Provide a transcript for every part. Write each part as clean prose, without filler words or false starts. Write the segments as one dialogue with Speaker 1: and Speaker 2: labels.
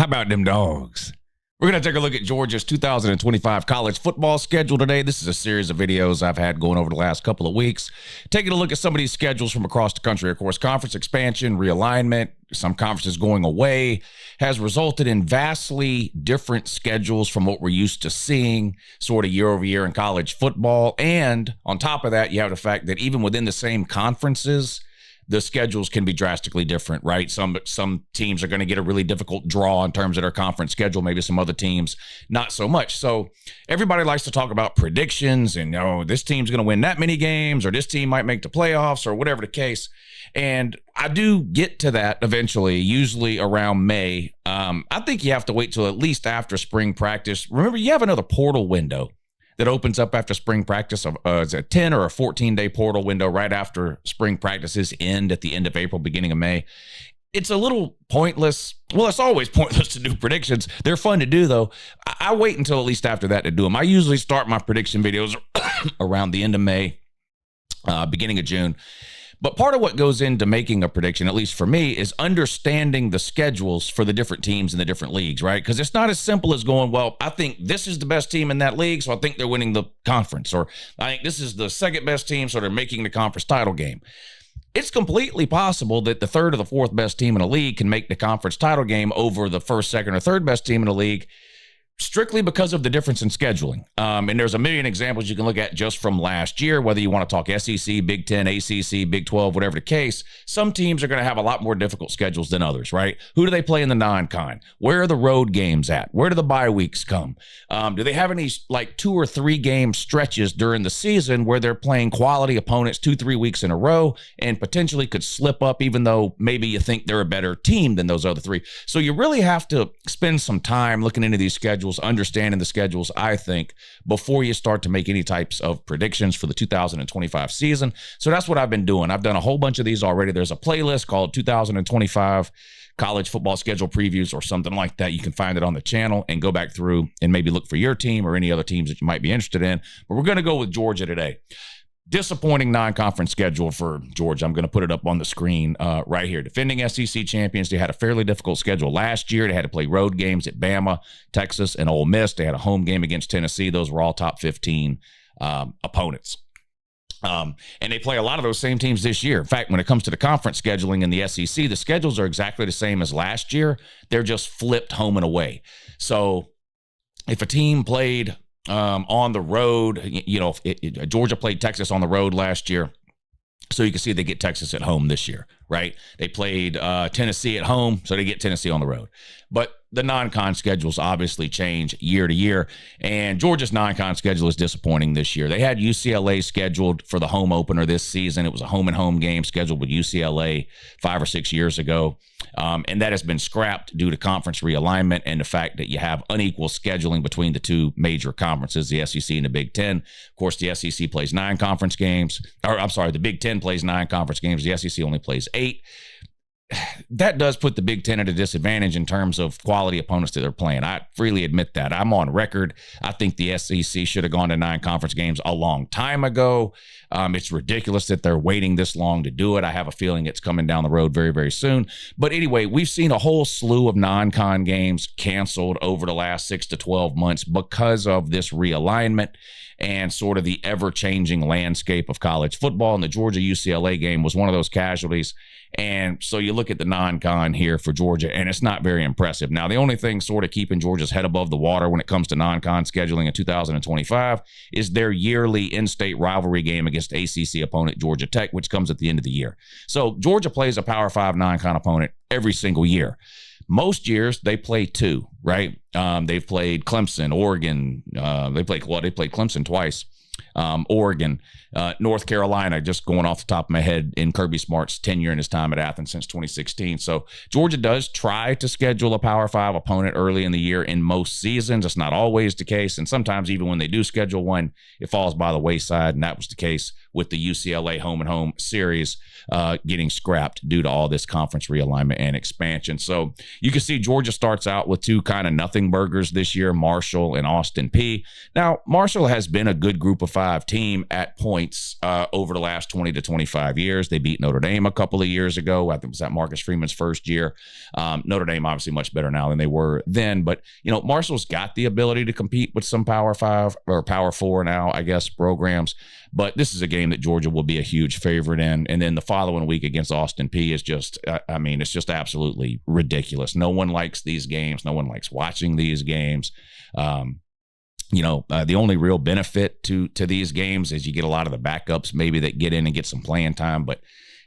Speaker 1: How about them dogs? We're going to take a look at Georgia's 2025 college football schedule today. This is a series of videos I've had going over the last couple of weeks, taking a look at some of these schedules from across the country. Of course, conference expansion, realignment, some conferences going away has resulted in vastly different schedules from what we're used to seeing sort of year over year in college football. And on top of that, you have the fact that even within the same conferences, the schedules can be drastically different, right? Some teams are going to get a really difficult draw in terms of their conference schedule. Maybe some other teams, not so much. So everybody likes to talk about predictions and, this team's going to win that many games, or this team might make the playoffs, or whatever the case. And I do get to that eventually, usually around May. I think you have to wait till at least after spring practice. Remember, you have another portal window that opens up after spring practice. It's a 10 or a 14-day portal window right after spring practices end at the end of April, beginning of May. It's a little pointless. Well, it's always pointless to do predictions. They're fun to do, though. I wait until at least after that to do them. I usually start my prediction videos around the end of May, beginning of June. But part of what goes into making a prediction, at least for me, is understanding the schedules for the different teams in the different leagues, right? Because it's not as simple as going, well, I think this is the best team in that league, so I think they're winning the conference. Or I think this is the second best team, so they're making the conference title game. It's completely possible that the third or the fourth best team in a league can make the conference title game over the first, second, or third best team in the league, strictly because of the difference in scheduling. And there's a million examples you can look at just from last year, whether you want to talk SEC, Big 10, ACC, Big 12, whatever the case. Some teams are going to have a lot more difficult schedules than others, right? Who do they play in the non-con? Where are the road games at? Where do the bye weeks come? Do they have any 2 or 3 game stretches during the season where they're playing quality opponents 2-3 weeks in a row and potentially could slip up, even though maybe you think they're a better team than those other 3? So you really have to spend some time looking into these schedules, understanding the schedules, I think, before you start to make any types of predictions for the 2025 season. So that's what I've been doing. I've done a whole bunch of these already. There's a playlist called 2025 college football schedule previews or something like that. You can find it on the channel and go back through and maybe look for your team or any other teams that you might be interested in. But we're going to go with Georgia today. Disappointing non-conference schedule for Georgia. I'm going to put it up on the screen right here. Defending SEC champions, they had a fairly difficult schedule last year. They had to play road games at Bama, Texas, and Ole Miss. They had a home game against Tennessee. Those were all top 15 opponents. And they play a lot of those same teams this year. In fact, when it comes to the conference scheduling in the SEC, the schedules are exactly the same as last year. They're just flipped home and away. So if a team played on the road, Georgia played Texas on the road last year. So you can see they get Texas at home this year, right? They played Tennessee at home, so they get Tennessee on the road. But the non-con schedules obviously change year to year, and Georgia's non-con schedule is disappointing this year. They had UCLA scheduled for the home opener this season. It was a home-and-home game scheduled with UCLA 5 or 6 years ago, and that has been scrapped due to conference realignment and the fact that you have unequal scheduling between the two major conferences, the SEC and the Big 10. Of course, the SEC plays 9 conference games, the Big 10 plays 9 conference games. The SEC only plays 8. That does put the Big 10 at a disadvantage in terms of quality opponents that they're playing. I freely admit that. I'm on record. I think the SEC should have gone to 9 conference games a long time ago. It's ridiculous that they're waiting this long to do it. I have a feeling it's coming down the road very, very soon. But anyway, we've seen a whole slew of non-con games canceled over the last 6 to 12 months because of this realignment and sort of the ever-changing landscape of college football. And the Georgia-UCLA game was one of those casualties. And so you look at the non-con here for Georgia, and it's not very impressive. Now, the only thing sort of keeping Georgia's head above the water when it comes to non-con scheduling in 2025 is their yearly in-state rivalry game against ACC opponent Georgia Tech, which comes at the end of the year. So Georgia plays a Power 5 non-con opponent every single year. Most years they play 2, right? They've played Clemson, Oregon. They played Clemson twice. Oregon, North Carolina, just going off the top of my head in Kirby Smart's tenure in his time at Athens since 2016. So Georgia does try to schedule a Power 5 opponent early in the year in most seasons. It's not always the case. And sometimes even when they do schedule one, it falls by the wayside. And that was the case with the UCLA home and home series getting scrapped due to all this conference realignment and expansion. So you can see Georgia starts out with two kind of nothing burgers this year, Marshall and Austin Peay. Now, Marshall has been a good group of five team at points over the last 20 to 25 years. They beat Notre Dame a couple of years ago. I think it was that Marcus Freeman's first year. Notre Dame obviously much better now than they were then, but Marshall's got the ability to compete with some Power 5 or Power 4 now, I guess, programs. But this is a game that Georgia will be a huge favorite in. And then the following week against Austin Peay is just, it's just absolutely ridiculous. No one likes these games. No one likes watching these games. The only real benefit to these games is you get a lot of the backups maybe that get in and get some playing time. But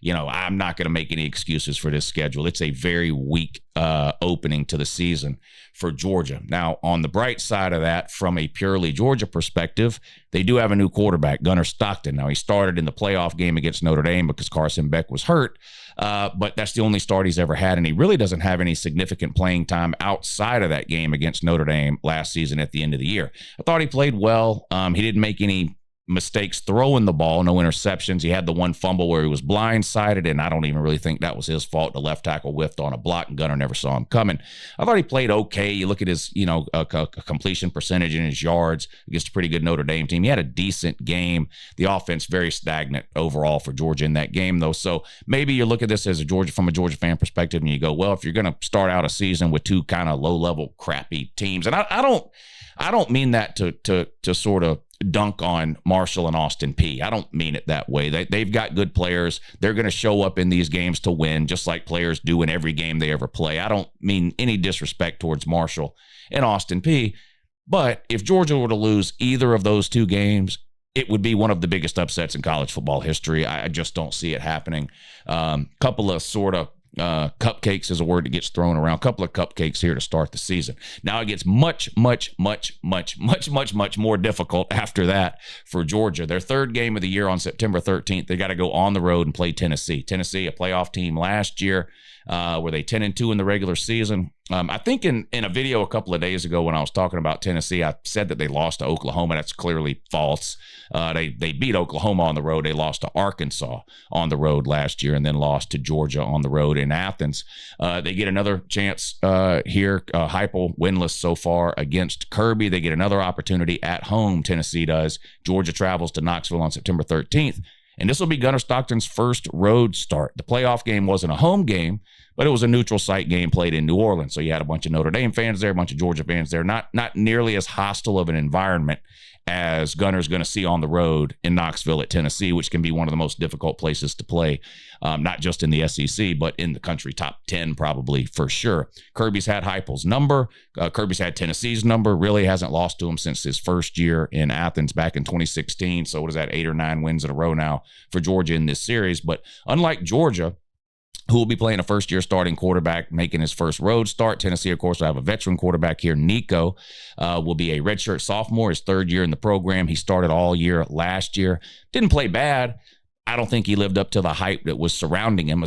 Speaker 1: I'm not going to make any excuses for this schedule. It's a very weak opening to the season for Georgia. Now, on the bright side of that, from a purely Georgia perspective, they do have a new quarterback, Gunnar Stockton. Now, he started in the playoff game against Notre Dame because Carson Beck was hurt, but that's the only start he's ever had, and he really doesn't have any significant playing time outside of that game against Notre Dame last season at the end of the year. I thought he played well. He didn't make any mistakes throwing the ball, no interceptions. He had the one fumble where he was blindsided, and I don't even really think that was his fault. The left tackle whiffed on a block, and Gunnar never saw him coming. I thought he played okay. You look at his, completion percentage and his yards against a pretty good Notre Dame team. He had a decent game. The offense very stagnant overall for Georgia in that game, though. So maybe you look at this as from a Georgia fan perspective, and you go, well, if you're going to start out a season with two kind of low-level crappy teams, and I don't mean that to sort of dunk on Marshall and Austin Peay. I don't mean it that way. They've got good players. They're going to show up in these games to win, just like players do in every game they ever play. I don't mean any disrespect towards Marshall and Austin Peay, but if Georgia were to lose either of those two games, it would be one of the biggest upsets in college football history. I just don't see it happening. Couple of sort of cupcakes is a word that gets thrown around. A couple of cupcakes here to start the season. Now it gets much more difficult after that for Georgia. Their third game of the year on September 13th, they got to go on the road and play Tennessee. Tennessee, a playoff team last year. Were they 10-2 in the regular season? I think in a video a couple of days ago when I was talking about Tennessee, I said that they lost to Oklahoma. That's clearly false. They beat Oklahoma on the road. They lost to Arkansas on the road last year and then lost to Georgia on the road in Athens. They get another chance here. Heupel winless so far against Kirby. They get another opportunity at home, Tennessee does. Georgia travels to Knoxville on September 13th. And this will be Gunnar Stockton's first road start. The playoff game wasn't a home game, but it was a neutral site game played in New Orleans. So you had a bunch of Notre Dame fans there, a bunch of Georgia fans there. Not nearly as hostile of an environment as Gunnar's going to see on the road in Knoxville at Tennessee, which can be one of the most difficult places to play, not just in the SEC, but in the country, top 10 probably for sure. Kirby's had Heupel's number. Kirby's had Tennessee's number, really hasn't lost to him since his first year in Athens back in 2016. So what is that, 8 or 9 wins in a row now for Georgia in this series. But unlike Georgia, who will be playing a first-year starting quarterback, making his first road start. Tennessee, of course, will have a veteran quarterback here. Nico will be a redshirt sophomore, his third year in the program. He started all year last year. Didn't play bad. I don't think he lived up to the hype that was surrounding him,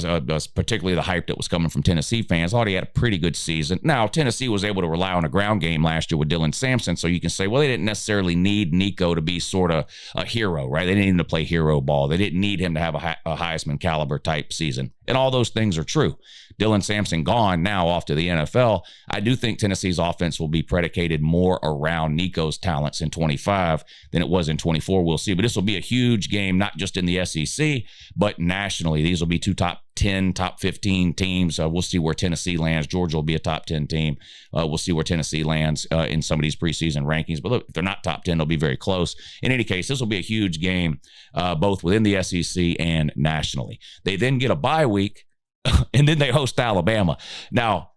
Speaker 1: particularly the hype that was coming from Tennessee fans. I thought he had a pretty good season. Now, Tennessee was able to rely on a ground game last year with Dylan Sampson, so you can say, well, they didn't necessarily need Nico to be sort of a hero, right? They didn't need him to play hero ball. They didn't need him to have a Heisman caliber type season. And all those things are true. Dylan Sampson gone now off to the NFL. I do think Tennessee's offense will be predicated more around Nico's talents in 25 than it was in 24. We'll see. But this will be a huge game, not just in the SEC, but nationally. These will be two top 10, top 15 teams. We'll see where Tennessee lands. Georgia will be a top 10 team. We'll see where Tennessee lands in some of these preseason rankings. But look, if they're not top 10, they'll be very close. In any case, this will be a huge game, both within the SEC and nationally. They then get a bye week, and then they host Alabama. Now,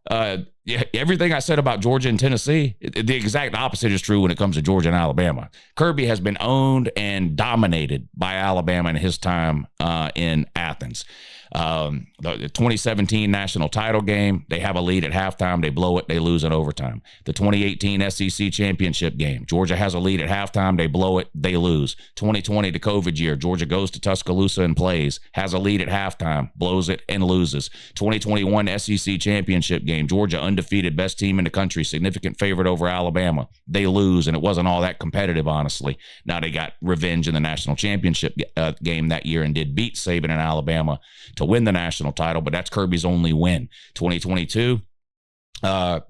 Speaker 1: everything I said about Georgia and Tennessee, the exact opposite is true when it comes to Georgia and Alabama. Kirby has been owned and dominated by Alabama in his time in Athens. The 2017 national title game, they have a lead at halftime. They blow it. They lose in overtime. The 2018 SEC championship game, Georgia has a lead at halftime. They blow it. They lose. 2020, the COVID year, Georgia goes to Tuscaloosa and plays, has a lead at halftime, blows it and loses. 2021 SEC championship game, game. Georgia, undefeated, best team in the country, significant favorite over Alabama. They lose, and it wasn't all that competitive, honestly. Now they got revenge in the national championship game that year and did beat Saban and Alabama to win the national title, but that's Kirby's only win. 2022, did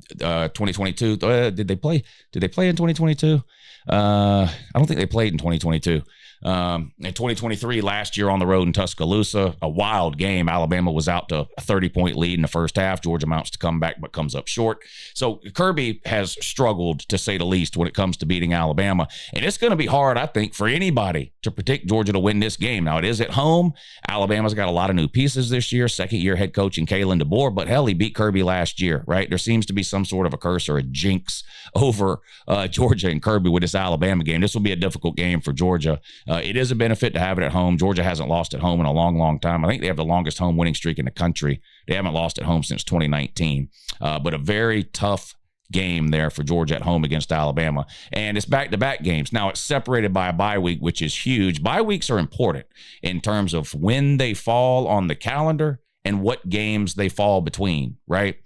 Speaker 1: they play in 2022? I don't think they played in 2022. In 2023, last year on the road in Tuscaloosa, a wild game. Alabama was out to a 30-point lead in the first half. Georgia mounts to come back, but comes up short. So Kirby has struggled, to say the least, when it comes to beating Alabama. And it's going to be hard, I think, for anybody to predict Georgia to win this game. Now, it is at home. Alabama's got a lot of new pieces this year. Second-year head coach in Kalen DeBoer, but hell, he beat Kirby last year, right? There seems to be some sort of a curse or a jinx over Georgia and Kirby with this Alabama game. This will be a difficult game for Georgia. It is a benefit to have it at home. Georgia hasn't lost at home in a long, long time. I think they have the longest home winning streak in the country. They haven't lost at home since 2019. But a very tough game there for Georgia at home against Alabama. And it's back-to-back games. Now, it's separated by a bye week, which is huge. Bye weeks are important in terms of when they fall on the calendar and what games they fall between, right?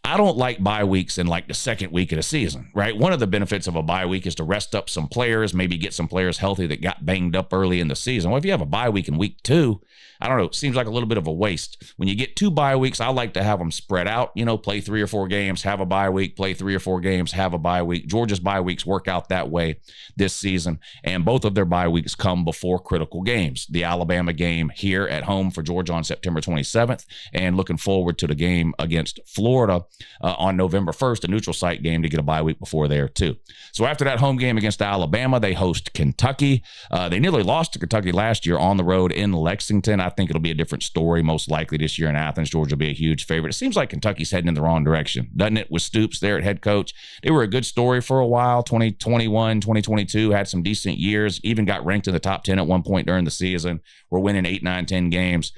Speaker 1: I don't like bye weeks in like the second week of the season, right? One of the benefits of a bye week is to rest up some players, maybe get some players healthy that got banged up early in the season. Well, if you have a bye week in week 2, I don't know, it seems like a little bit of a waste. When you get 2 bye weeks, I like to have them spread out, play 3 or 4 games, have a bye week, play 3 or 4 games, have a bye week. Georgia's bye weeks work out that way this season, and both of their bye weeks come before critical games. The Alabama game here at home for Georgia on September 27th, and looking forward to the game against Florida on November 1st, a neutral site game to get a bye week before there too. So after that home game against Alabama, they host Kentucky. They nearly lost to Kentucky last year on the road in Lexington. I think it'll be a different story most likely this year in Athens. Georgia will be a huge favorite. It seems like Kentucky's heading in the wrong direction, doesn't it, with Stoops there at head coach? They were a good story for a while. 2021, 2022 had some decent years, even got ranked in the top 10 at one point during the season. We're winning 8, 9, 10 games.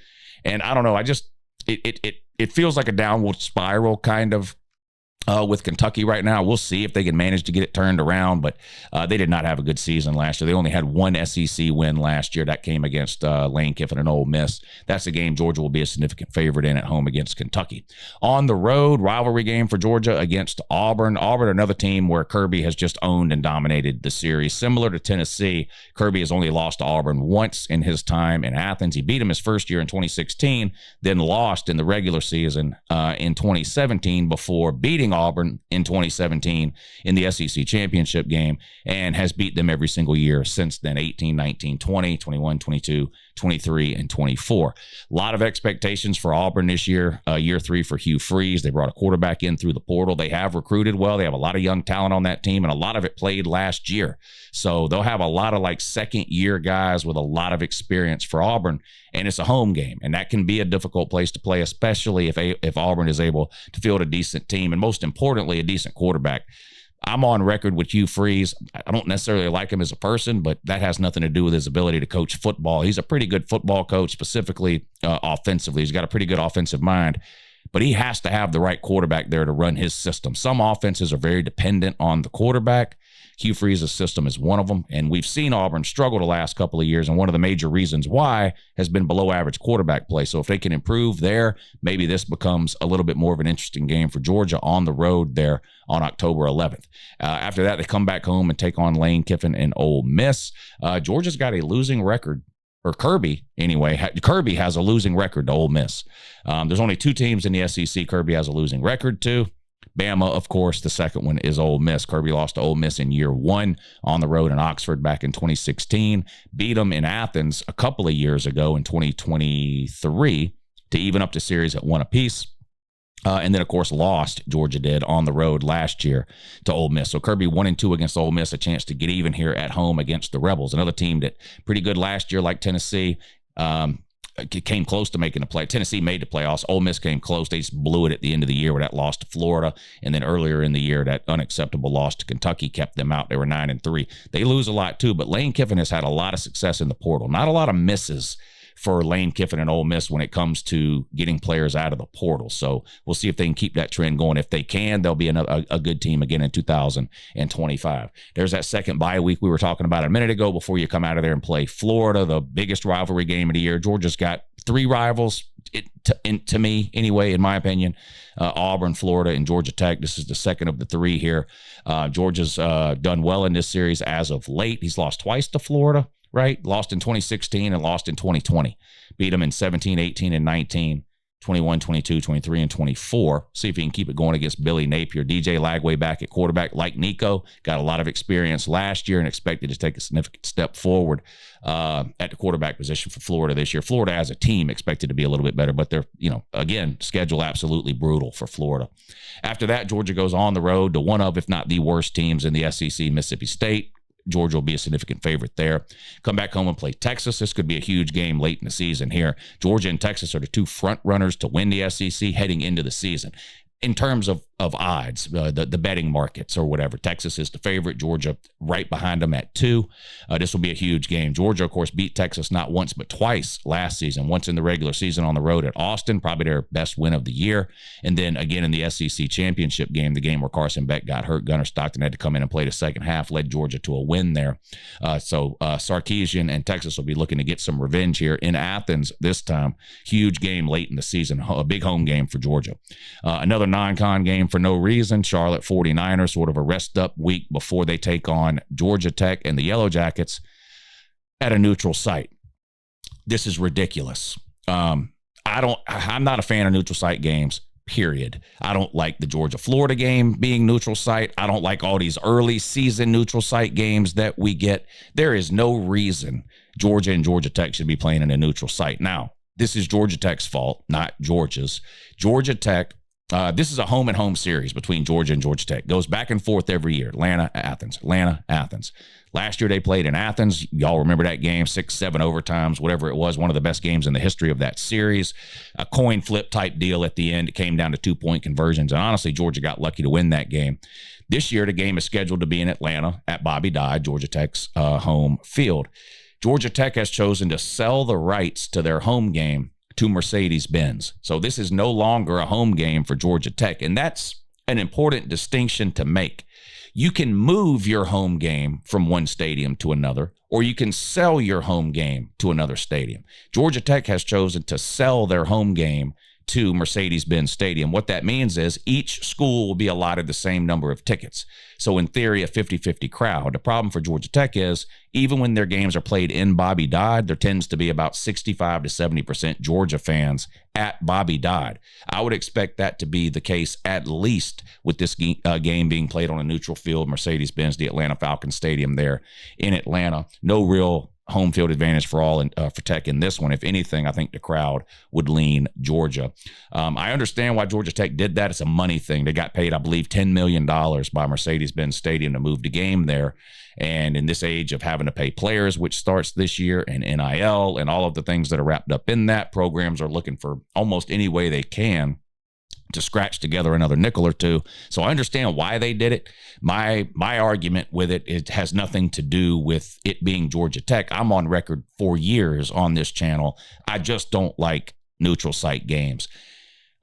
Speaker 1: And I don't know, it feels like a downward spiral kind of with Kentucky right now. We'll see if they can manage to get it turned around, but they did not have a good season last year. They only had one SEC win last year. That came against Lane Kiffin and Ole Miss. That's a game Georgia will be a significant favorite in at home against Kentucky. On the road, rivalry game for Georgia against Auburn. Auburn, another team where Kirby has just owned and dominated the series. Similar to Tennessee, Kirby has only lost to Auburn once in his time in Athens. He beat him his first year in 2016, then lost in the regular season in 2017 before beating Auburn in 2017 in the SEC championship game, and has beat them every single year since then: 18, 19, 20, 21, 22, 23, and 24. A lot of expectations for Auburn this year. Year 3 for Hugh Freeze. They brought a quarterback in through the portal. They have recruited well. They have a lot of young talent on that team, and a lot of it played last year. So they'll have a lot of like second-year guys with a lot of experience for Auburn, and it's a home game, and that can be a difficult place to play, especially if Auburn is able to field a decent team, and most importantly, a decent quarterback. I'm on record with Hugh Freeze. I don't necessarily like him as a person, but that has nothing to do with his ability to coach football. He's a pretty good football coach, specifically offensively. He's got a pretty good offensive mind, but he has to have the right quarterback there to run his system. Some offenses are very dependent on the quarterback. Hugh Freeze's system is one of them, and we've seen Auburn struggle the last couple of years, and one of the major reasons why has been below average quarterback play. So if they can improve there, maybe this becomes a little bit more of an interesting game for Georgia on the road there on October 11th. After that, they come back home and take on Lane Kiffin and Ole Miss. Georgia's got a losing record, or Kirby anyway. Kirby has a losing record to Ole Miss. There's only 2 teams in the SEC Kirby has a losing record to. Bama, of course, the second one is Ole Miss. Kirby lost to Ole Miss in year 1 on the road in Oxford back in 2016. Beat them in Athens a couple of years ago in 2023 to even up the series at 1 apiece. And then, of course, lost, Georgia did, on the road last year to Ole Miss. So Kirby 1-2 against Ole Miss, a chance to get even here at home against the Rebels. Another team that pretty good last year, like Tennessee. Came close to making the play. Tennessee made the playoffs. Ole Miss came close. They just blew it at the end of the year with that loss to Florida. And then earlier in the year, that unacceptable loss to Kentucky kept them out. They were 9-3. They lose a lot too, but Lane Kiffin has had a lot of success in the portal. Not a lot of misses for Lane Kiffin and Ole Miss when it comes to getting players out of the portal. So we'll see if they can keep that trend going. If they can, they'll be a good team again in 2025. There's that second bye week we were talking about a minute ago before you come out of there and play Florida, the biggest rivalry game of the year. Georgia's got 3 rivals, to me anyway, in my opinion. Auburn, Florida, and Georgia Tech. This is the second of the three here. Georgia's done well in this series as of late. He's lost twice to Florida, right? Lost in 2016 and lost in 2020. Beat them in 17, 18, and 19. 21, 22, 23, and 24. See if he can keep it going against Billy Napier. DJ Lagway back at quarterback, like Nico, got a lot of experience last year and expected to take a significant step forward at the quarterback position for Florida this year. Florida as a team expected to be a little bit better, but they're, again, schedule absolutely brutal for Florida. After that, Georgia goes on the road to one of, if not the worst teams in the SEC, Mississippi State. Georgia will be a significant favorite there. Come back home and play Texas. This could be a huge game late in the season here. Georgia and Texas are the two front runners to win the SEC heading into the season. In terms of odds, the betting markets or whatever, Texas is the favorite. Georgia right behind them at 2. This will be a huge game. Georgia, of course, beat Texas not once but twice last season. Once in the regular season on the road at Austin, probably their best win of the year. And then again in the SEC championship game, the game where Carson Beck got hurt. Gunnar Stockton had to come in and play the second half, led Georgia to a win there. So Sarkisian and Texas will be looking to get some revenge here in Athens this time. Huge game late in the season, a big home game for Georgia. Another non-con game for no reason. Charlotte 49ers, sort of a rest-up week before they take on Georgia Tech and the Yellow Jackets at a neutral site. This is ridiculous. I'm not a fan of neutral site games, period. I don't like the Georgia-Florida game being neutral site. I don't like all these early season neutral site games that we get. There is no reason Georgia and Georgia Tech should be playing in a neutral site. Now, this is Georgia Tech's fault, not Georgia's. Georgia Tech, this is a home and home series between Georgia and Georgia Tech. Goes back and forth every year. Atlanta, Athens, Atlanta, Athens. Last year they played in Athens. Y'all remember that game, 6-7 overtimes, whatever it was, one of the best games in the history of that series. A coin flip type deal at the end. It came down to 2-point conversions. And honestly, Georgia got lucky to win that game. This year, the game is scheduled to be in Atlanta at Bobby Dodd, Georgia Tech's home field. Georgia Tech has chosen to sell the rights to their home game to Mercedes-Benz. So this is no longer a home game for Georgia Tech, and that's an important distinction to make. You can move your home game from one stadium to another, or you can sell your home game to another stadium. Georgia Tech has chosen to sell their home game to Mercedes-Benz Stadium. What that means is each school will be allotted the same number of tickets. So in theory, a 50-50 crowd. The problem for Georgia Tech is even when their games are played in Bobby Dodd, there tends to be about 65 to 70% Georgia fans at Bobby Dodd. I would expect that to be the case at least with this game being played on a neutral field, Mercedes-Benz, the Atlanta Falcons Stadium there in Atlanta. No real home field advantage for all for Tech in this one. If anything, I think the crowd would lean Georgia. I understand why Georgia Tech did that. It's a money thing. They got paid, I believe, $10 million by Mercedes-Benz Stadium to move the game there. And in this age of having to pay players, which starts this year, and NIL and all of the things that are wrapped up in that, programs are looking for almost any way they can to scratch together another nickel or two. So I understand why they did it. My argument with it has nothing to do with it being Georgia Tech. I'm on record for years on this channel. I just don't like neutral site games.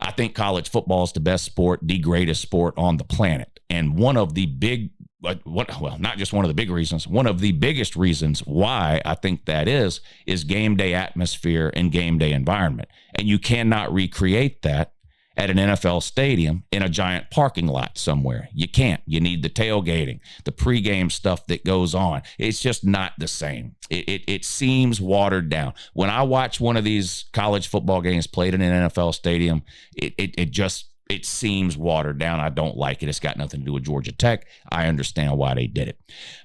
Speaker 1: I think college football is the best sport, the greatest sport on the planet. And one of the not just one of the big reasons, one of the biggest reasons why I think that is game day atmosphere and game day environment. And you cannot recreate that at an NFL stadium in a giant parking lot somewhere. You can't. You need the tailgating, the pregame stuff that goes on. It's just not the same. It seems watered down. When I watch one of these college football games played in an NFL stadium, it seems watered down. I don't like it. It's got nothing to do with Georgia Tech. I understand why they did it.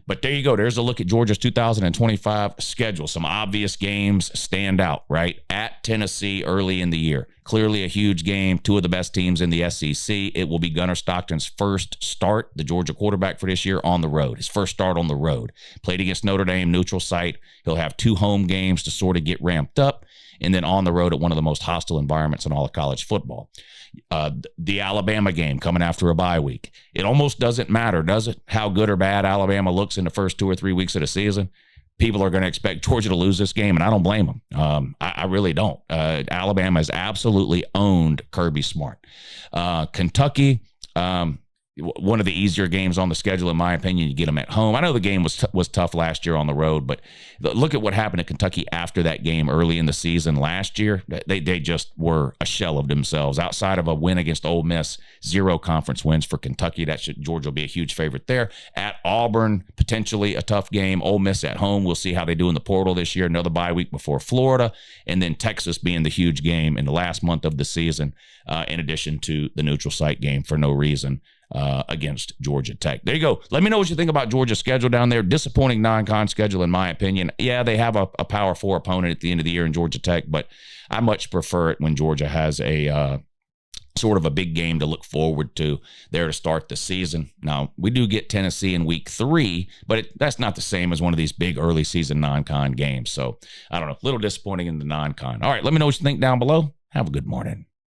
Speaker 1: But there you go. There's a look at Georgia's 2025 schedule. Some obvious games stand out, right? At Tennessee early in the year. Clearly a huge game. Two of the best teams in the SEC. It will be Gunnar Stockton's first start, the Georgia quarterback for this year, on the road. His first start on the road. Played against Notre Dame, neutral site. He'll have 2 home games to sort of get ramped up, and then on the road at one of the most hostile environments in all of college football. The Alabama game coming after a bye week. It almost doesn't matter, does it, how good or bad Alabama looks in the first 2 or 3 weeks of the season. People are going to expect Georgia to lose this game, and I don't blame them. I really don't. Alabama has absolutely owned Kirby Smart. Kentucky, one of the easier games on the schedule, in my opinion. You get them at home. I know the game was tough last year on the road, but look at what happened to Kentucky after that game early in the season last year. They just were a shell of themselves. Outside of a win against Ole Miss, 0 conference wins for Kentucky. Georgia will be a huge favorite there. At Auburn, potentially a tough game. Ole Miss at home. We'll see how they do in the portal this year. Another bye week before Florida, and then Texas being the huge game in the last month of the season, in addition to the neutral site game for no reason against Georgia Tech. There you go. Let me know what you think about Georgia's schedule down there. Disappointing non-con schedule, in my opinion. Yeah, they have a Power 4 opponent at the end of the year in Georgia Tech, but I much prefer it when Georgia has a sort of a big game to look forward to there to start the season. Now, we do get Tennessee in week 3, but that's not the same as one of these big early season non-con games. So, I don't know, a little disappointing in the non-con. All right, let me know what you think down below. Have a good morning.